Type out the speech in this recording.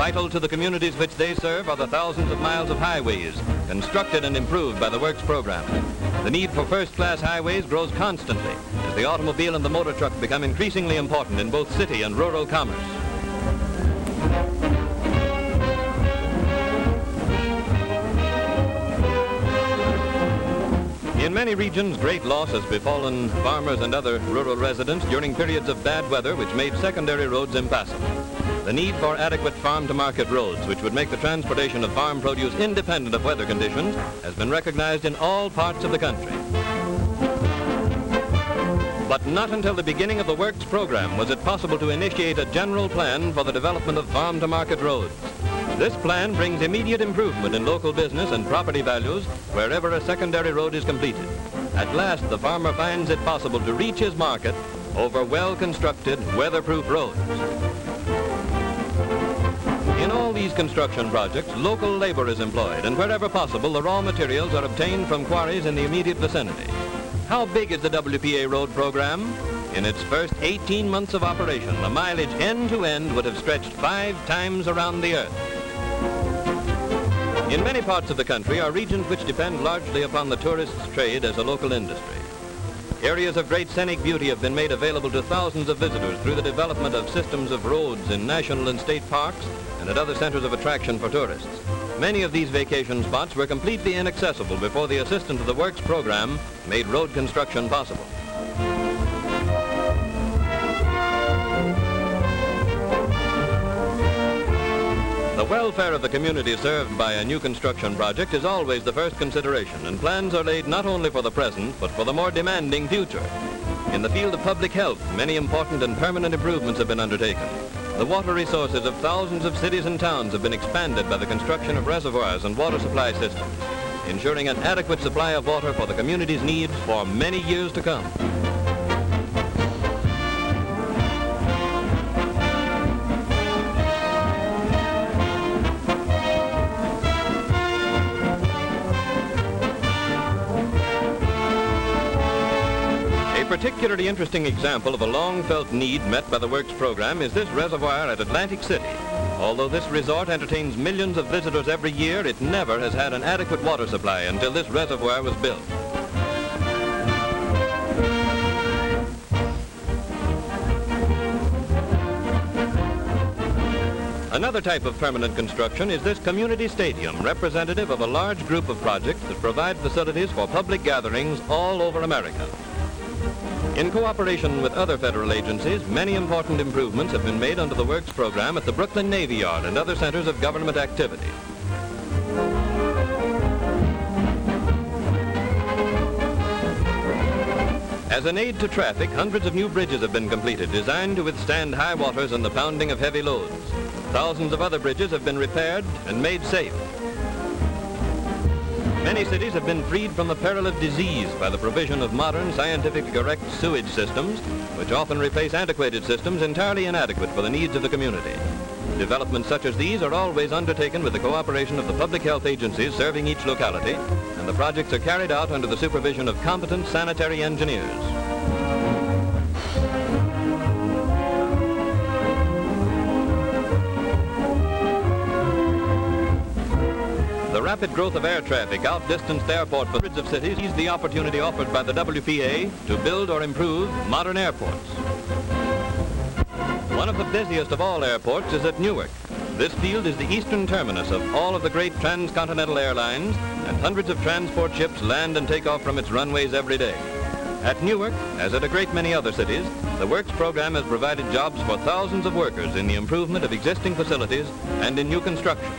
Vital to the communities which they serve are the thousands of miles of highways constructed and improved by the Works program. The need for first-class highways grows constantly as the automobile and the motor truck become increasingly important in both city and rural commerce. In many regions, great loss has befallen farmers and other rural residents during periods of bad weather which made secondary roads impassable. The need for adequate farm-to-market roads, which would make the transportation of farm produce independent of weather conditions, has been recognized in all parts of the country. But not until the beginning of the Works program was it possible to initiate a general plan for the development of farm-to-market roads. This plan brings immediate improvement in local business and property values wherever a secondary road is completed. At last, the farmer finds it possible to reach his market over well-constructed, weatherproof roads. In all these construction projects, local labor is employed, and wherever possible, the raw materials are obtained from quarries in the immediate vicinity. How big is the WPA road program? In its first 18 months of operation, the mileage end to end would have stretched 5 times around the earth. In many parts of the country are regions which depend largely upon the tourist's trade as a local industry. Areas of great scenic beauty have been made available to thousands of visitors through the development of systems of roads in national and state parks and at other centers of attraction for tourists. Many of these vacation spots were completely inaccessible before the assistance of the Works program made road construction possible. The welfare of the community served by a new construction project is always the first consideration, and plans are laid not only for the present, but for the more demanding future. In the field of public health, many important and permanent improvements have been undertaken. The water resources of thousands of cities and towns have been expanded by the construction of reservoirs and water supply systems, ensuring an adequate supply of water for the community's needs for many years to come. A particularly interesting example of a long-felt need met by the Works program is this reservoir at Atlantic City. Although this resort entertains millions of visitors every year, it never has had an adequate water supply until this reservoir was built. Another type of permanent construction is this community stadium, representative of a large group of projects that provide facilities for public gatherings all over America. In cooperation with other federal agencies, many important improvements have been made under the Works program at the Brooklyn Navy Yard and other centers of government activity. As an aid to traffic, hundreds of new bridges have been completed, designed to withstand high waters and the pounding of heavy loads. Thousands of other bridges have been repaired and made safe. Many cities have been freed from the peril of disease by the provision of modern, scientifically correct sewage systems, which often replace antiquated systems entirely inadequate for the needs of the community. Developments such as these are always undertaken with the cooperation of the public health agencies serving each locality, and the projects are carried out under the supervision of competent sanitary engineers. The rapid growth of air traffic outdistanced the airport for hundreds of cities. Seized the opportunity offered by the WPA to build or improve modern airports. One of the busiest of all airports is at Newark. This field is the eastern terminus of all of the great transcontinental airlines, and hundreds of transport ships land and take off from its runways every day. At Newark, as at a great many other cities, the Works program has provided jobs for thousands of workers in the improvement of existing facilities and in new construction.